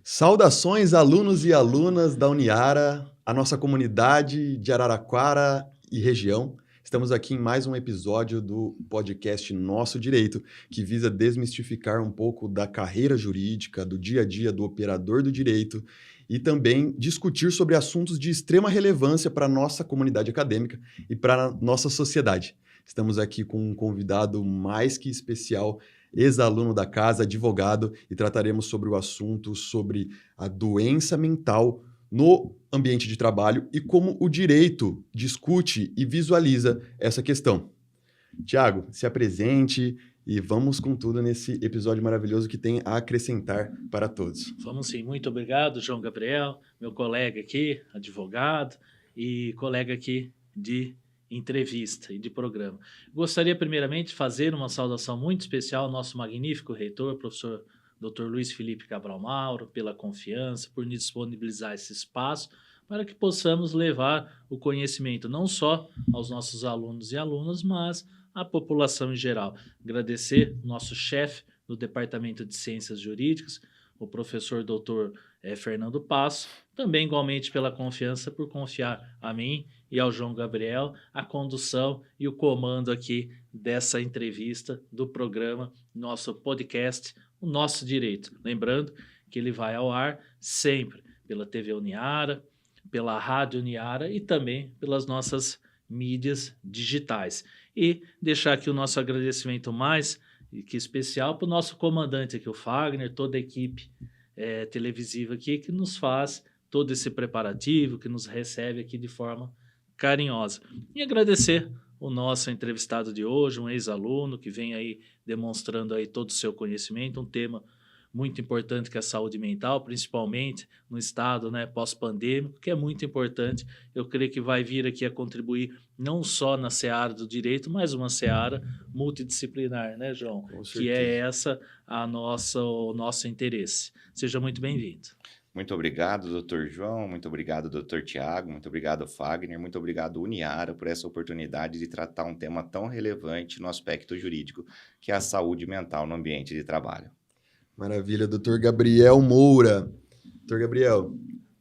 Saudações, alunos e alunas da Uniara, a nossa comunidade de Araraquara e região. Estamos aqui em mais um episódio do podcast Nosso Direito, que visa desmistificar um pouco da carreira jurídica, do dia a dia do operador do direito e também discutir sobre assuntos de extrema relevância para a nossa comunidade acadêmica e para a nossa sociedade. Estamos aqui com um convidado mais que especial, ex-aluno da casa, advogado, e trataremos sobre o assunto sobre a doença mental no ambiente de trabalho e como o direito discute e visualiza essa questão. Tiago, se apresente e vamos com tudo nesse episódio maravilhoso que tem a acrescentar para todos. Vamos sim, muito obrigado, João Gabriel, meu colega aqui, advogado e colega aqui de entrevista e de programa. Gostaria primeiramente de fazer uma saudação muito especial ao nosso magnífico reitor, professor Dr. Luiz Felipe Cabral Mauro, pela confiança, por nos disponibilizar esse espaço para que possamos levar o conhecimento não só aos nossos alunos e alunas, mas à população em geral. Agradecer o nosso chefe do Departamento de Ciências Jurídicas, o professor Dr. Fernando Passo, também igualmente pela confiança, por confiar a mim e ao João Gabriel a condução e o comando aqui dessa entrevista do programa, nosso podcast, o Nosso Direito. Lembrando que ele vai ao ar sempre pela TV Uniara, pela Rádio Uniara e também pelas nossas mídias digitais. E deixar aqui o nosso agradecimento mais que especial para o nosso comandante aqui, o Fagner, toda a equipe televisiva aqui que nos faz todo esse preparativo, que nos recebe aqui de forma carinhosa. E agradecer o nosso entrevistado de hoje, um ex-aluno que vem aí demonstrando aí todo o seu conhecimento, um tema muito importante que é a saúde mental, principalmente no estado pós-pandêmico, que é muito importante. Eu creio que vai vir aqui a contribuir não só na seara do direito, mas uma seara multidisciplinar, né, João? Com certeza. Que é essa o nosso interesse. Seja muito bem-vindo. Muito obrigado, doutor João, muito obrigado, doutor Tiago, muito obrigado, Fagner, muito obrigado, Uniara, por essa oportunidade de tratar um tema tão relevante no aspecto jurídico, que é a saúde mental no ambiente de trabalho. Maravilha, doutor Gabriel Moura. Doutor Gabriel,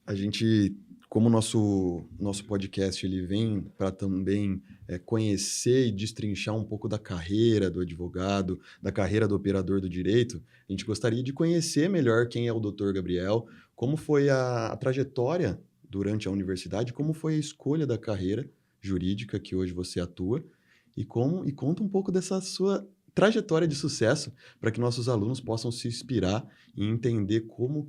a gente, como o nosso podcast ele vem para também conhecer e destrinchar um pouco da carreira do advogado, da carreira do operador do direito, a gente gostaria de conhecer melhor quem é o doutor Gabriel, como foi a trajetória durante a universidade, como foi a escolha da carreira jurídica que hoje você atua e conta um pouco dessa sua trajetória de sucesso para que nossos alunos possam se inspirar e entender como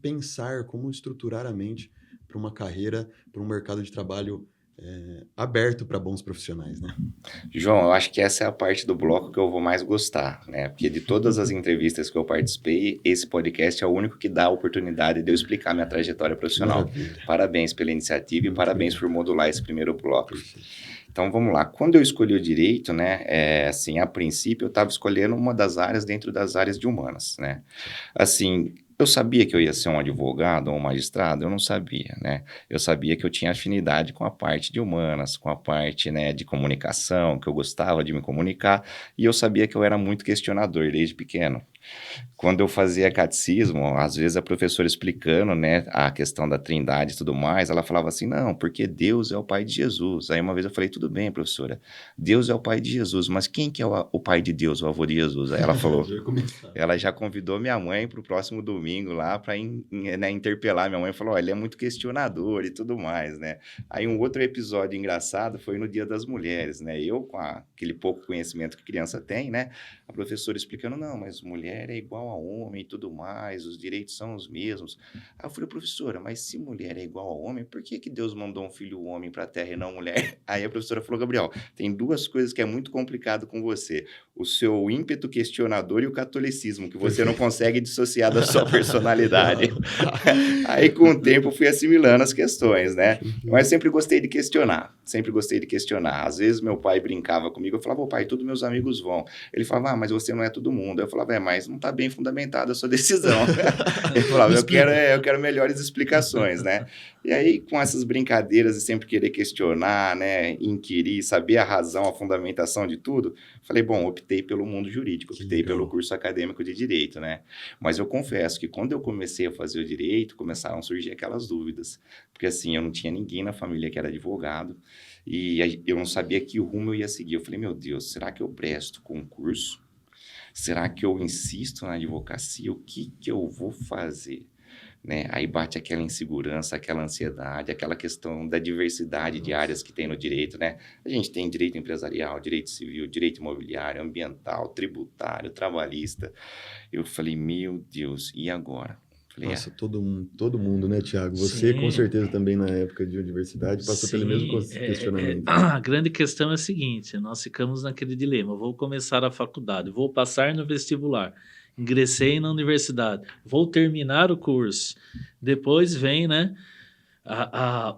pensar, como estruturar a mente para uma carreira, para um mercado de trabalho aberto para bons profissionais, né? João, eu acho que essa é a parte do bloco que eu vou mais gostar, né? Porque de todas as entrevistas que eu participei, esse podcast é o único que dá a oportunidade de eu explicar minha trajetória profissional. Maravilha. Parabéns pela iniciativa e parabéns por modular esse primeiro bloco. Perfeito. Então, vamos lá. Quando eu escolhi o direito, né, assim, a princípio eu estava escolhendo uma das áreas dentro das áreas de humanas, né? Assim, eu sabia que eu ia ser um advogado ou um magistrado? Eu não sabia, né? Eu sabia que eu tinha afinidade com a parte de humanas, com a parte, né, de comunicação, que eu gostava de me comunicar, e eu sabia que eu era muito questionador desde pequeno. Quando eu fazia catecismo, às vezes a professora explicando, né, a questão da trindade e tudo mais, ela falava assim, não, porque Deus é o pai de Jesus. Aí uma vez eu falei, tudo bem, professora, Deus é o pai de Jesus, mas quem que é o pai de Deus, o avô de Jesus? Aí ela falou, ela já convidou minha mãe para o próximo domingo lá para interpelar minha mãe, falou, olha, ele é muito questionador e tudo mais, né? Aí um outro episódio engraçado foi no Dia das Mulheres, né? Eu, com aquele pouco conhecimento que criança tem, né? A professora explicando, não, mas mulher é igual a homem e tudo mais, os direitos são os mesmos. Aí eu falei, professora, mas se mulher é igual a homem, por que Deus mandou um filho homem para a terra e não mulher? Aí a professora falou, Gabriel, tem duas coisas que é muito complicado com você, o seu ímpeto questionador e o catolicismo, que você não consegue dissociar da sua personalidade. Aí com o tempo eu fui assimilando as questões, né? Mas sempre gostei de questionar. Às vezes meu pai brincava comigo, eu falava, pai, todos meus amigos vão. Ele falava, mas você não é todo mundo. Eu falava, mas mas não está bem fundamentada a sua decisão. Ele falava, eu quero melhores explicações, né? E aí, com essas brincadeiras e sempre querer questionar, né, inquirir, saber a razão, a fundamentação de tudo, falei, bom, optei pelo mundo jurídico, optei pelo curso acadêmico de Direito, né? Mas eu confesso que quando eu comecei a fazer o Direito, começaram a surgir aquelas dúvidas, porque assim, eu não tinha ninguém na família que era advogado, e eu não sabia que rumo eu ia seguir. Eu falei, meu Deus, será que eu presto concurso? Será que eu insisto na advocacia? O que eu vou fazer? Né? Aí bate aquela insegurança, aquela ansiedade, aquela questão da diversidade de áreas que tem no direito, né? A gente tem direito empresarial, direito civil, direito imobiliário, ambiental, tributário, trabalhista. Eu falei, meu Deus, e agora? Falei, Nossa, todo mundo, né, Thiago? Você, Sim. com certeza, também na época de universidade, passou pelo mesmo questionamento. A grande questão é a seguinte, nós ficamos naquele dilema, vou começar a faculdade, vou passar no vestibular, ingressei na universidade, vou terminar o curso, depois vem, né,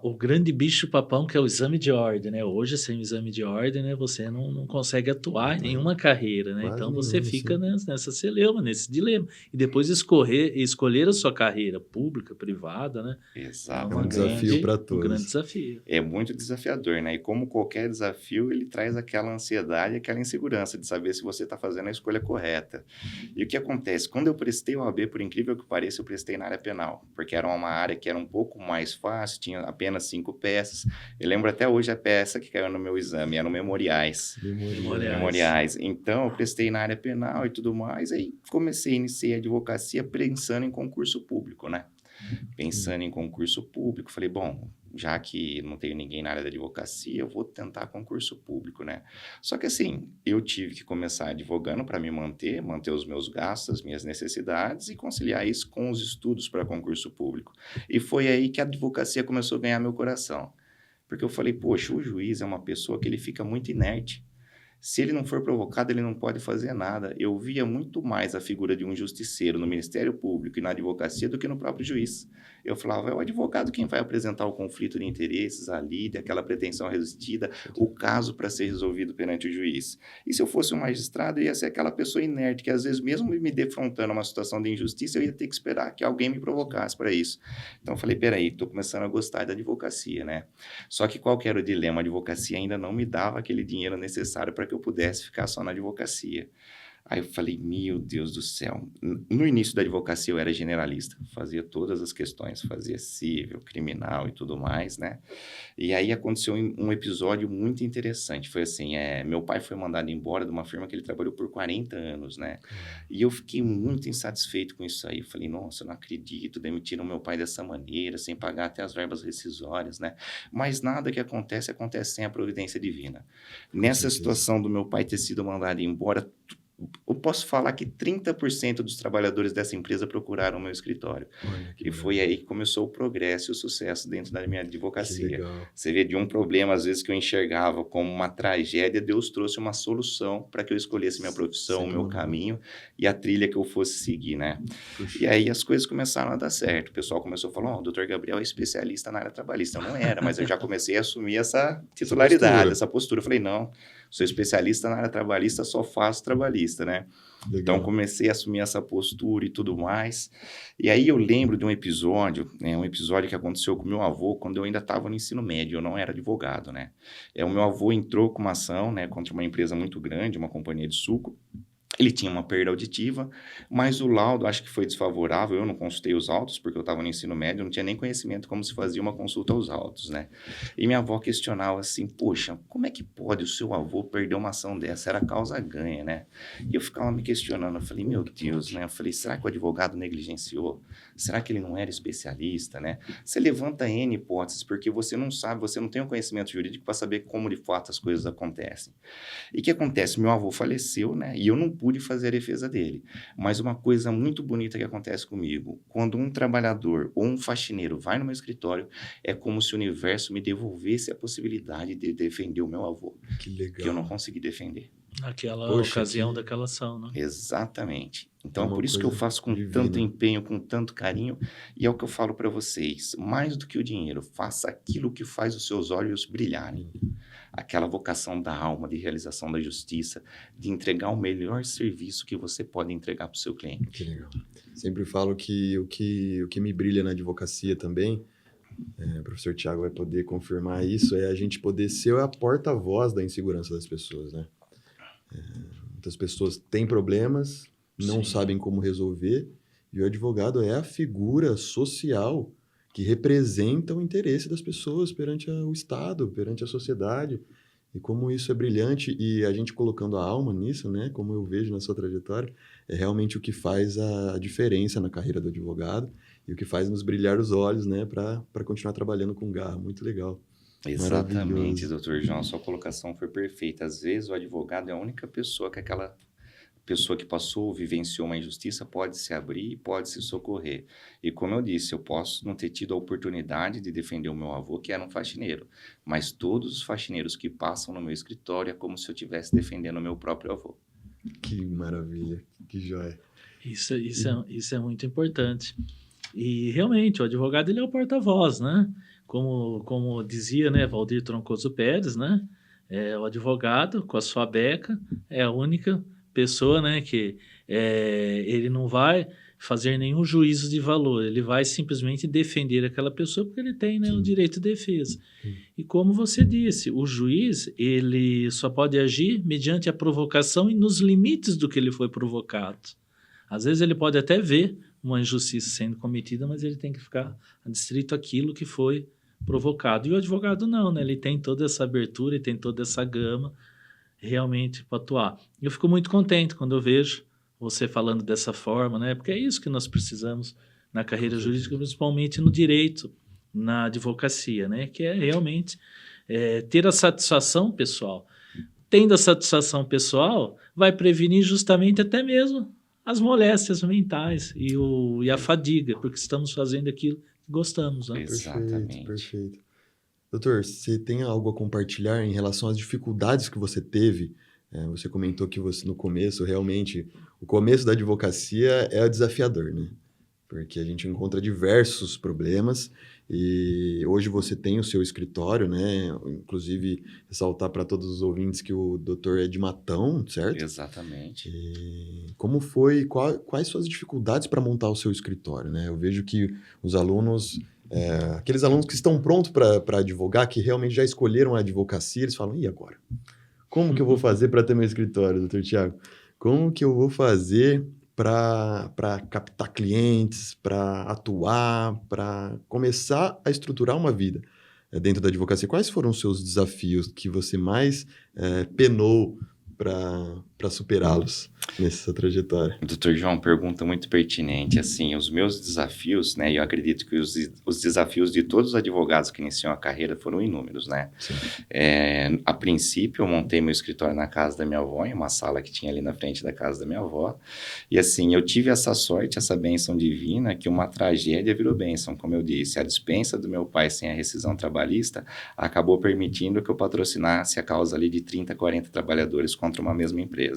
o grande bicho-papão que é o exame de ordem, né? Hoje, sem o exame de ordem, né, você não consegue atuar em nenhuma carreira, né? Então, você fica nessa celeuma, nesse dilema. E depois escolher a sua carreira, pública, privada, né? Exato. É um desafio para todos. Um grande desafio. É muito desafiador, né? E como qualquer desafio, ele traz aquela ansiedade, aquela insegurança de saber se você está fazendo a escolha correta. E o que acontece? Quando eu prestei o OAB, por incrível que pareça, eu prestei na área penal, porque era uma área que era um pouco mais fácil, tinha apenas 5 peças. Eu lembro até hoje a peça que caiu no meu exame, eram memoriais. Então, eu prestei na área penal e tudo mais, aí iniciei a advocacia pensando em concurso público, né? Pensando em concurso público, falei, bom, já que não tenho ninguém na área da advocacia, eu vou tentar concurso público, né? Só que assim, eu tive que começar advogando para me manter os meus gastos, as minhas necessidades e conciliar isso com os estudos para concurso público. E foi aí que a advocacia começou a ganhar meu coração. Porque eu falei, poxa, o juiz é uma pessoa que ele fica muito inerte. Se ele não for provocado, ele não pode fazer nada. Eu via muito mais a figura de um justiceiro no Ministério Público e na advocacia do que no próprio juiz. Eu falava, é o advogado quem vai apresentar o conflito de interesses ali, daquela pretensão resistida, o caso para ser resolvido perante o juiz. E se eu fosse um magistrado, eu ia ser aquela pessoa inerte, que às vezes mesmo me defrontando uma situação de injustiça, eu ia ter que esperar que alguém me provocasse para isso. Então eu falei, peraí, estou começando a gostar da advocacia, né? Só que qual que era o dilema? A advocacia ainda não me dava aquele dinheiro necessário para que eu pudesse ficar só na advocacia. Aí eu falei, meu Deus do céu. No início da advocacia eu era generalista, fazia todas as questões, fazia civil, criminal e tudo mais, né? E aí aconteceu um episódio muito interessante, foi assim, meu pai foi mandado embora de uma firma que ele trabalhou por 40 anos, né? E eu fiquei muito insatisfeito com isso aí, eu falei, nossa, eu não acredito, demitiram meu pai dessa maneira, sem pagar até as verbas rescisórias, né? Mas nada que acontece sem a providência divina. Nessa situação do meu pai ter sido mandado embora, eu posso falar que 30% dos trabalhadores dessa empresa procuraram o meu escritório. E foi aí que começou o progresso e o sucesso dentro da minha advocacia. Você vê, de um problema, às vezes, que eu enxergava como uma tragédia, Deus trouxe uma solução para que eu escolhesse minha profissão, o meu caminho e a trilha que eu fosse seguir, né? E aí as coisas começaram a dar certo. O pessoal começou a falar, o doutor Gabriel é especialista na área trabalhista. Eu não era, mas eu já comecei a assumir essa titularidade, essa postura. Eu falei, não, sou especialista na área trabalhista, só faço trabalhista, né? Legal. Então, comecei a assumir essa postura e tudo mais. E aí eu lembro de um episódio, né, que aconteceu com meu avô quando eu ainda estava no ensino médio, eu não era advogado, né? O meu avô entrou com uma ação, né, contra uma empresa muito grande, uma companhia de suco. Ele tinha uma perda auditiva, mas o laudo acho que foi desfavorável. Eu não consultei os autos, porque eu estava no ensino médio, não tinha nem conhecimento como se fazia uma consulta aos autos, né? E minha avó questionava assim, poxa, como é que pode o seu avô perder uma ação dessa? Era causa ganha, né? E eu ficava me questionando, eu falei, meu Deus, né? Eu falei, será que o advogado negligenciou? Será que ele não era especialista, né? Você levanta N hipóteses, porque você não sabe, você não tem o conhecimento jurídico para saber como de fato as coisas acontecem. E o que acontece? Meu avô faleceu, né? E eu não pude fazer a defesa dele. Mas uma coisa muito bonita que acontece comigo, quando um trabalhador ou um faxineiro vai no meu escritório, é como se o universo me devolvesse a possibilidade de defender o meu avô. Que legal. Que eu não consegui defender. Naquela Poxa, ocasião que daquela ação, né? Exatamente. é Então, uma por isso que eu coisa faço com tanto divina. empenho, com tanto carinho, e é o que eu falo para vocês, mais do que o dinheiro, faça aquilo que faz os seus olhos brilharem. Aquela vocação da alma, de realização da justiça, de entregar o melhor serviço que você pode entregar para o seu cliente. Que legal. Sempre falo que o que me brilha na advocacia também, o professor Tiago vai poder confirmar isso, é a gente poder ser a porta-voz da insegurança das pessoas, né? Muitas pessoas têm problemas, não Sim. sabem como resolver, e o advogado é a figura social que representa o interesse das pessoas perante o Estado, perante a sociedade. E como isso é brilhante, e a gente colocando a alma nisso, né? Como eu vejo na sua trajetória, é realmente o que faz a diferença na carreira do advogado e o que faz nos brilhar os olhos, né? Para continuar trabalhando com garra. Muito legal. Exatamente, Maravilhoso. doutor João, sua colocação foi perfeita. Às vezes o advogado é a única pessoa que aquela pessoa que passou, vivenciou uma injustiça pode se abrir e pode se socorrer. E como eu disse, eu posso não ter tido a oportunidade de defender o meu avô, que era um faxineiro, mas todos os faxineiros que passam no meu escritório é como se eu estivesse defendendo o meu próprio avô. Que maravilha, que joia. Isso é muito importante. E realmente, o advogado ele é o porta-voz, né? Como dizia, né, Valdir Troncoso Pérez, né? O advogado, com a sua beca, é a única pessoa, né, que ele não vai fazer nenhum juízo de valor, ele vai simplesmente defender aquela pessoa porque ele tem, né, o Sim. direito de defesa. Sim. E como você disse, o juiz ele só pode agir mediante a provocação e nos limites do que ele foi provocado. Às vezes ele pode até ver uma injustiça sendo cometida, mas ele tem que ficar adstrito àquilo que foi provocado. E o advogado não, né? Ele tem toda essa abertura e tem toda essa gama realmente para atuar. Eu fico muito contente quando eu vejo você falando dessa forma, né? Porque é isso que nós precisamos na carreira jurídica, principalmente no direito, na advocacia, né? Que é realmente ter a satisfação pessoal. Tendo a satisfação pessoal, vai prevenir justamente até mesmo as moléstias mentais e a fadiga, porque estamos fazendo aquilo que gostamos, né? Exatamente. Perfeito. Doutor, você tem algo a compartilhar em relação às dificuldades que você teve? Você comentou que você, no começo, realmente, o começo da advocacia é desafiador, né? Porque a gente encontra diversos problemas e hoje você tem o seu escritório, né? Inclusive, ressaltar para todos os ouvintes que o doutor é de Matão, certo? Exatamente. E como foi, quais suas dificuldades para montar o seu escritório, né? Eu vejo que os alunos, aqueles alunos que estão prontos para advogar, que realmente já escolheram a advocacia, eles falam, e agora? Como que eu vou fazer para ter meu escritório, doutor Tiago? Como que eu vou fazer para captar clientes, para atuar, para começar a estruturar uma vida dentro da advocacia? Quais foram os seus desafios que você mais penou para superá-los nessa trajetória? Doutor João, pergunta muito pertinente. Assim, os meus desafios, né? E eu acredito que os desafios de todos os advogados que iniciam a carreira foram inúmeros, né? Sim. A princípio, eu montei meu escritório na casa da minha avó, em uma sala que tinha ali na frente da casa da minha avó. E assim, eu tive essa sorte, essa bênção divina, que uma tragédia virou bênção, como eu disse. A dispensa do meu pai sem a rescisão trabalhista acabou permitindo que eu patrocinasse a causa ali de 30, 40 trabalhadores contra uma mesma empresa.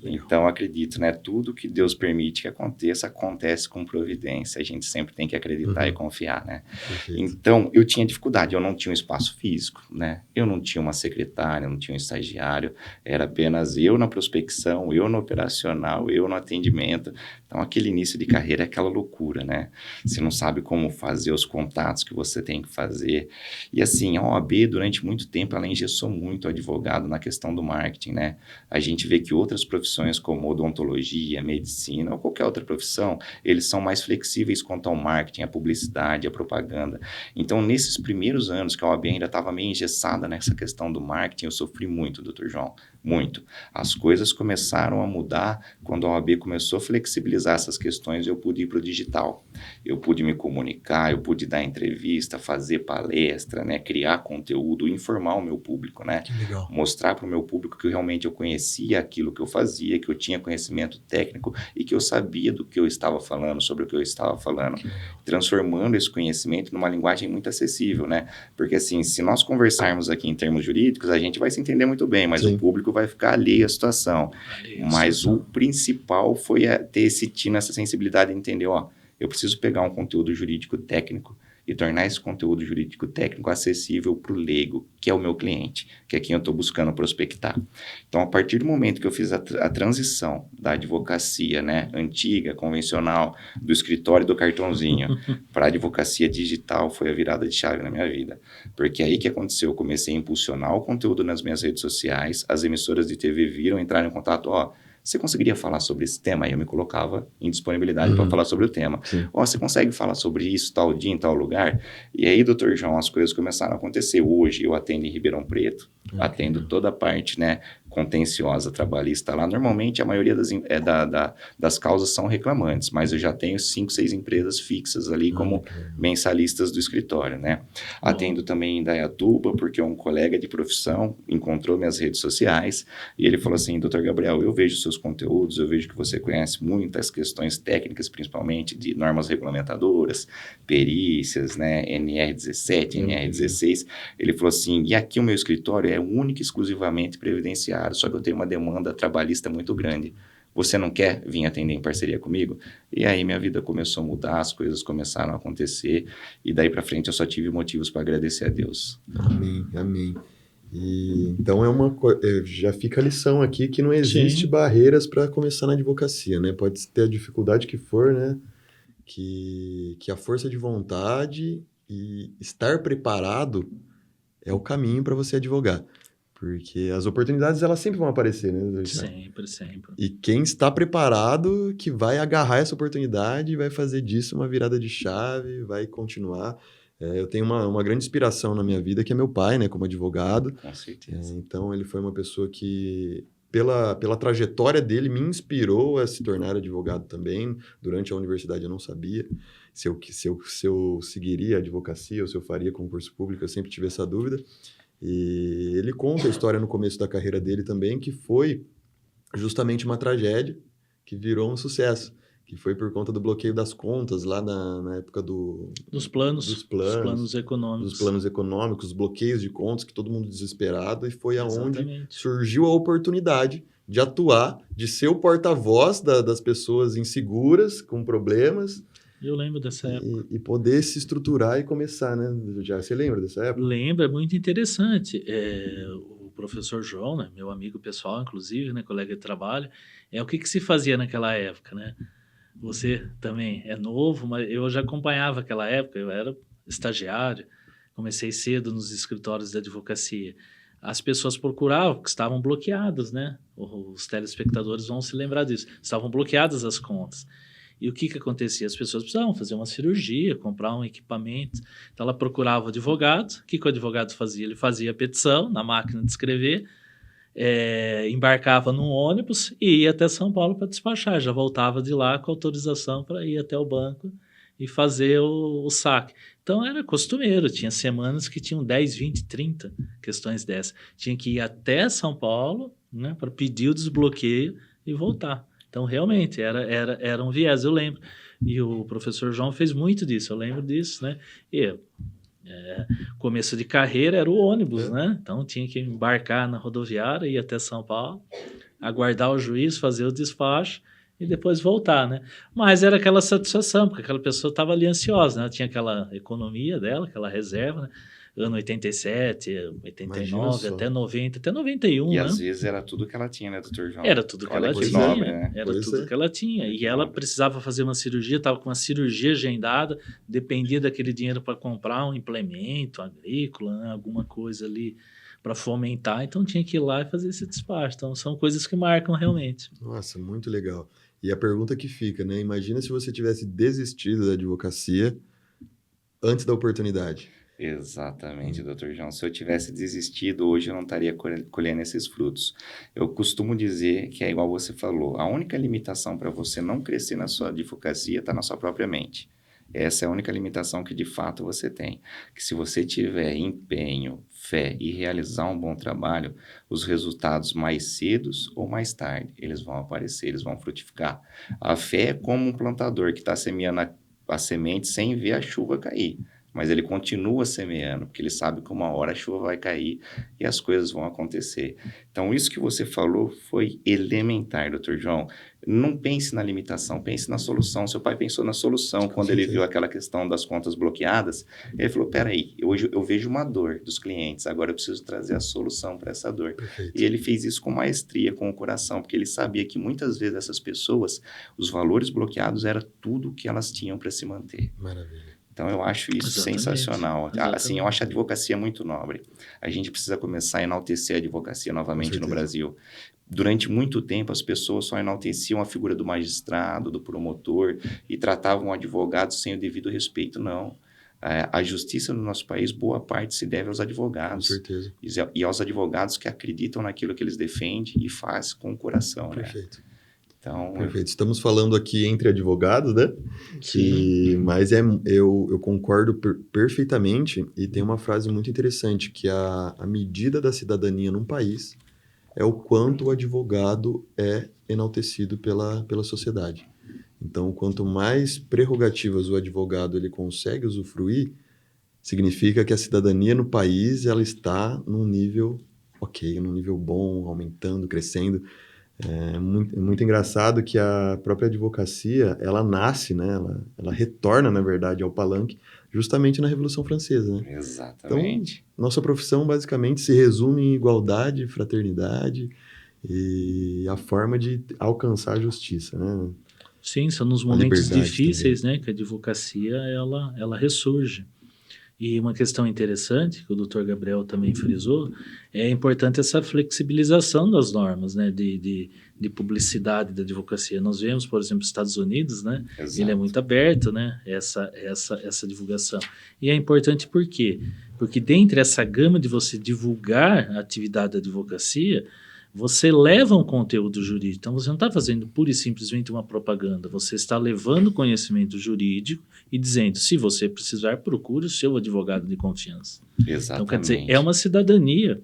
Então, acredito, né? Tudo que Deus permite que aconteça, acontece com providência. A gente sempre tem que acreditar e confiar, né? Perfeito. Então, eu tinha dificuldade, eu não tinha um espaço físico, né? Eu não tinha uma secretária, eu não tinha um estagiário, era apenas eu na prospecção, eu no operacional, eu no atendimento. Então, aquele início de carreira é aquela loucura, né? Você não sabe como fazer os contatos que você tem que fazer. E assim, a OAB, durante muito tempo, ela engessou muito o advogado na questão do marketing, né? A gente vê que outras profissões como odontologia, medicina ou qualquer outra profissão, eles são mais flexíveis quanto ao marketing, a publicidade, a propaganda. Então, nesses primeiros anos que a OAB ainda estava meio engessada nessa questão do marketing, eu sofri muito, doutor João, muito. As coisas começaram a mudar quando a OAB começou a flexibilizar essas questões e eu pude ir para o digital. Eu pude me comunicar, eu pude dar entrevista, fazer palestra, né? Criar conteúdo, informar o meu público, né? Que legal. Mostrar para o meu público que realmente eu conhecia aquilo que eu fazia, que eu tinha conhecimento técnico e que eu sabia do que eu estava falando, sobre o que eu estava falando, transformando esse conhecimento numa linguagem muito acessível, né? Porque assim, se nós conversarmos aqui em termos jurídicos, a gente vai se entender muito bem, mas Sim. o público vai ficar alheio à situação. Mas o principal foi ter esse tino, essa sensibilidade de entender, ó, eu preciso pegar um conteúdo jurídico técnico e tornar esse conteúdo jurídico técnico acessível para o leigo, que é o meu cliente, que é quem eu estou buscando prospectar. Então, a partir do momento que eu fiz a transição da advocacia, né, antiga, convencional, do escritório do cartãozinho, para a advocacia digital, foi a virada de chave na minha vida. Porque aí que aconteceu, eu comecei a impulsionar o conteúdo nas minhas redes sociais, as emissoras de TV viram, entraram em contato, ó, você conseguiria falar sobre esse tema? Aí eu me colocava em disponibilidade para falar sobre o tema. Ó, você consegue falar sobre isso, tal dia, em tal lugar? E aí, doutor João, as coisas começaram a acontecer. Hoje eu atendo em Ribeirão Preto, atendo toda a parte, né, contenciosa trabalhista lá. Normalmente a maioria das causas são reclamantes, mas eu já tenho 5, 6 empresas fixas ali como mensalistas do escritório, né? Atendo também em Indaiatuba, porque um colega de profissão encontrou minhas redes sociais e ele falou assim, doutor Gabriel, eu vejo seus conteúdos, eu vejo que você conhece muitas questões técnicas, principalmente de normas regulamentadoras, perícias, né, NR17, NR16. Ele falou assim, e aqui o meu escritório é único e exclusivamente previdenciário, só que eu tenho uma demanda trabalhista muito grande. Você não quer vir atender em parceria comigo? E aí minha vida começou a mudar, as coisas começaram a acontecer, e daí para frente eu só tive motivos para agradecer a Deus. Amém, amém. E, então já fica a lição aqui que não existe barreiras para começar na advocacia, né? Pode ter a dificuldade que for, né? Que a força de vontade e estar preparado é o caminho para você advogar. Porque as oportunidades, elas sempre vão aparecer, né? Sempre, sempre. E quem está preparado que vai agarrar essa oportunidade e vai fazer disso uma virada de chave, vai continuar. Eu tenho uma grande inspiração na minha vida, que é meu pai, né? Como advogado. Com certeza. Então, ele foi uma pessoa que, pela trajetória dele, me inspirou a se tornar advogado também. Durante a universidade, eu não sabia se eu seguiria a advocacia ou se eu faria concurso público. Eu sempre tive essa dúvida. E ele conta a história no começo da carreira dele também, que foi justamente uma tragédia que virou um sucesso, que foi por conta do bloqueio das contas lá na época dos planos econômicos. Dos planos econômicos, bloqueios de contas, que todo mundo desesperado, e foi aonde Exatamente. surgiu a oportunidade de atuar, de ser o porta-voz das pessoas inseguras, com problemas. Eu lembro dessa época. E poder se estruturar e começar, né? Você lembra dessa época? Lembro, é muito interessante. O professor João, né, meu amigo pessoal, inclusive, né, colega de trabalho, o que se fazia naquela época, né? Você também é novo, mas eu já acompanhava aquela época, eu era estagiário, comecei cedo nos escritórios de advocacia. As pessoas procuravam, porque estavam bloqueadas, né? Os telespectadores vão se lembrar disso. Estavam bloqueadas as contas. E o que acontecia? As pessoas precisavam fazer uma cirurgia, comprar um equipamento. Então, ela procurava o advogado. O que o advogado fazia? Ele fazia a petição na máquina de escrever, embarcava num ônibus e ia até São Paulo para despachar. Já voltava de lá com autorização para ir até o banco e fazer o saque. Então, era costumeiro. Tinha semanas que tinham 10, 20, 30 questões dessas. Tinha que ir até São Paulo, né, para pedir o desbloqueio e voltar. Então, realmente, era um viés, eu lembro. E o professor João fez muito disso, eu lembro disso, né? Começo de carreira era o ônibus, né? Então, tinha que embarcar na rodoviária, ir até São Paulo, aguardar o juiz, fazer o despacho e depois voltar, né? Mas era aquela satisfação, porque aquela pessoa estava ali ansiosa, né? Tinha aquela economia dela, aquela reserva, né? Ano 87, 89, até 90, até 91, e né? às vezes era tudo que ela tinha, né, doutor João? Era tudo que ela tinha, nobre, né? Era tudo que ela tinha. E ela precisava fazer uma cirurgia, estava com uma cirurgia agendada, dependia daquele dinheiro para comprar um implemento agrícola, né? Alguma coisa ali para fomentar, então tinha que ir lá e fazer esse despacho. Então são coisas que marcam realmente. Nossa, muito legal. E a pergunta que fica, né? Imagina se você tivesse desistido da advocacia antes da oportunidade. Exatamente, doutor João. Se eu tivesse desistido, hoje eu não estaria colhendo esses frutos. Eu costumo dizer que é igual você falou, a única limitação para você não crescer na sua advocacia está na sua própria mente. Essa é a única limitação que de fato você tem. Que se você tiver empenho, fé e realizar um bom trabalho, os resultados mais cedo ou mais tarde, eles vão aparecer, eles vão frutificar. A fé é como um plantador que está semeando a semente sem ver a chuva cair. Mas ele continua semeando, porque ele sabe que uma hora a chuva vai cair e as coisas vão acontecer. Então, isso que você falou foi elementar, doutor João. Não pense na limitação, pense na solução. Seu pai pensou na solução quando ele viu aquela questão das contas bloqueadas. Ele falou, peraí, hoje eu vejo uma dor dos clientes, agora eu preciso trazer a solução para essa dor. Perfeito. E ele fez isso com maestria, com o coração, porque ele sabia que muitas vezes essas pessoas, os valores bloqueados era tudo que elas tinham para se manter. Maravilha. Então, eu acho isso sensacional. Exatamente. Assim, eu acho a advocacia muito nobre. A gente precisa começar a enaltecer a advocacia novamente no Brasil. Durante muito tempo, as pessoas só enalteciam a figura do magistrado, do promotor, e tratavam o advogado sem o devido respeito. Não. A justiça no nosso país, boa parte se deve aos advogados. Com certeza. E aos advogados que acreditam naquilo que eles defendem e fazem com o coração. Perfeito. Né? Então, perfeito. Estamos falando aqui entre advogados, né? Mas eu concordo perfeitamente, e tem uma frase muito interessante, que a medida da cidadania num país é o quanto o advogado é enaltecido pela sociedade. Então, quanto mais prerrogativas o advogado ele consegue usufruir, significa que a cidadania no país ela está num nível num nível bom, aumentando, crescendo. É muito engraçado que a própria advocacia, ela nasce, né? Ela retorna, na verdade, ao palanque justamente na Revolução Francesa, né? Exatamente. Então, nossa profissão basicamente se resume em igualdade, fraternidade e a forma de alcançar a justiça, né? Sim, são nos momentos difíceis, né, que a advocacia ela ressurge. E uma questão interessante, que o Dr. Gabriel também frisou, é importante essa flexibilização das normas, né, de publicidade da advocacia. Nós vemos, por exemplo, os Estados Unidos, né, ele é muito aberto, né, essa divulgação. E é importante por quê? Porque dentre essa gama de você divulgar a atividade da advocacia, você leva um conteúdo jurídico. Então, você não está fazendo pura e simplesmente uma propaganda. Você está levando conhecimento jurídico e dizendo, se você precisar, procure o seu advogado de confiança. Exatamente. Então, quer dizer, é uma cidadania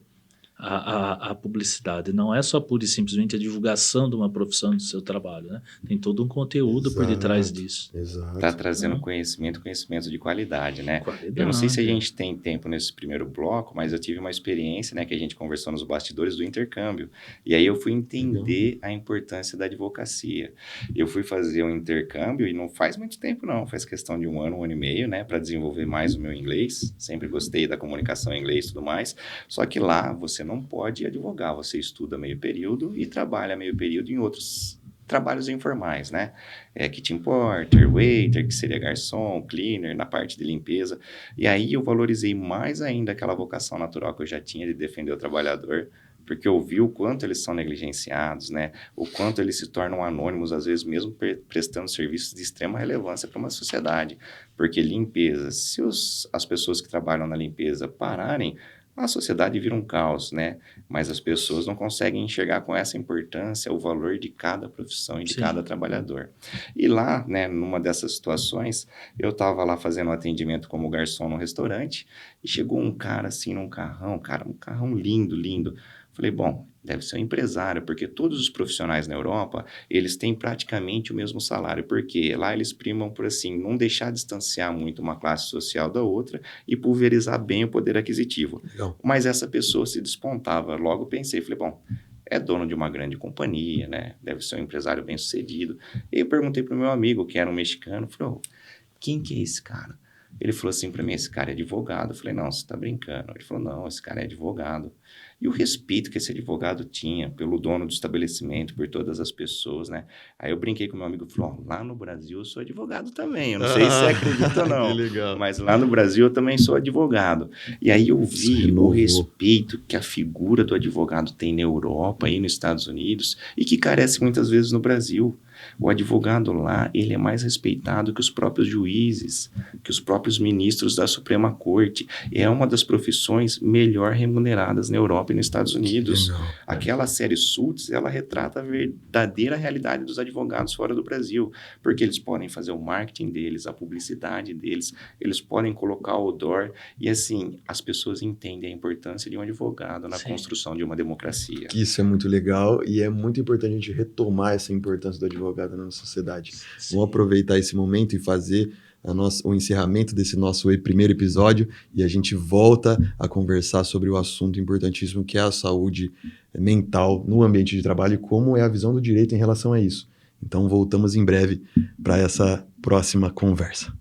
a publicidade. Não é só pura e simplesmente a divulgação de uma profissão do seu trabalho, né? Tem todo um conteúdo por detrás disso. Exato. Está trazendo conhecimento de qualidade, né? Eu não sei se a gente tem tempo nesse primeiro bloco, mas eu tive uma experiência, né, que a gente conversou nos bastidores do intercâmbio. E aí eu fui entender a importância da advocacia. Eu fui fazer um intercâmbio e não faz muito tempo, não. Faz questão de um ano e meio, né, para desenvolver mais o meu inglês. Sempre gostei da comunicação em inglês e tudo mais. Só que lá você não pode advogar, você estuda meio período e trabalha meio período em outros trabalhos informais, né? Kitchen porter, waiter, que seria garçom, cleaner, na parte de limpeza. E aí eu valorizei mais ainda aquela vocação natural que eu já tinha de defender o trabalhador, porque eu vi o quanto eles são negligenciados, né? O quanto eles se tornam anônimos, às vezes mesmo prestando serviços de extrema relevância para uma sociedade. Porque limpeza, se as pessoas que trabalham na limpeza pararem, a sociedade vira um caos, né? Mas as pessoas não conseguem enxergar com essa importância o valor de cada profissão e de cada trabalhador. E lá, né, numa dessas situações, eu estava lá fazendo um atendimento como garçom no restaurante e chegou um cara assim num carrão, um carrão lindo, lindo. Falei, bom, deve ser um empresário, porque todos os profissionais na Europa, eles têm praticamente o mesmo salário, porque lá eles primam por assim, não deixar distanciar muito uma classe social da outra e pulverizar bem o poder aquisitivo. Legal. Mas essa pessoa se despontava. Logo pensei, falei, bom, é dono de uma grande companhia, né? Deve ser um empresário bem-sucedido. E eu perguntei para o meu amigo, que era um mexicano, falei, quem que é esse cara? Ele falou assim para mim, esse cara é advogado. Eu falei, não, você está brincando. Ele falou, não, esse cara é advogado. E o respeito que esse advogado tinha pelo dono do estabelecimento, por todas as pessoas, né? Aí eu brinquei com meu amigo, falou, lá no Brasil eu sou advogado também. Eu não sei se você acredita ou não, legal. Mas lá no Brasil eu também sou advogado. E aí eu vi o respeito que a figura do advogado tem na Europa e nos Estados Unidos e que carece muitas vezes no Brasil. O advogado lá, ele é mais respeitado que os próprios juízes, que os próprios ministros da Suprema Corte. É uma das profissões melhor remuneradas na Europa e nos Estados Unidos. Legal. Aquela série Suits, ela retrata a verdadeira realidade dos advogados fora do Brasil, porque eles podem fazer o marketing deles, a publicidade deles, eles podem colocar o outdoor, e assim, as pessoas entendem a importância de um advogado na Sim. construção de uma democracia. Isso é muito legal e é muito importante a gente retomar essa importância do advogado na nossa sociedade. Sim. Vamos aproveitar esse momento e fazer o encerramento desse nosso primeiro episódio e a gente volta a conversar sobre o assunto importantíssimo que é a saúde mental no ambiente de trabalho e como é a visão do direito em relação a isso. Então voltamos em breve para essa próxima conversa.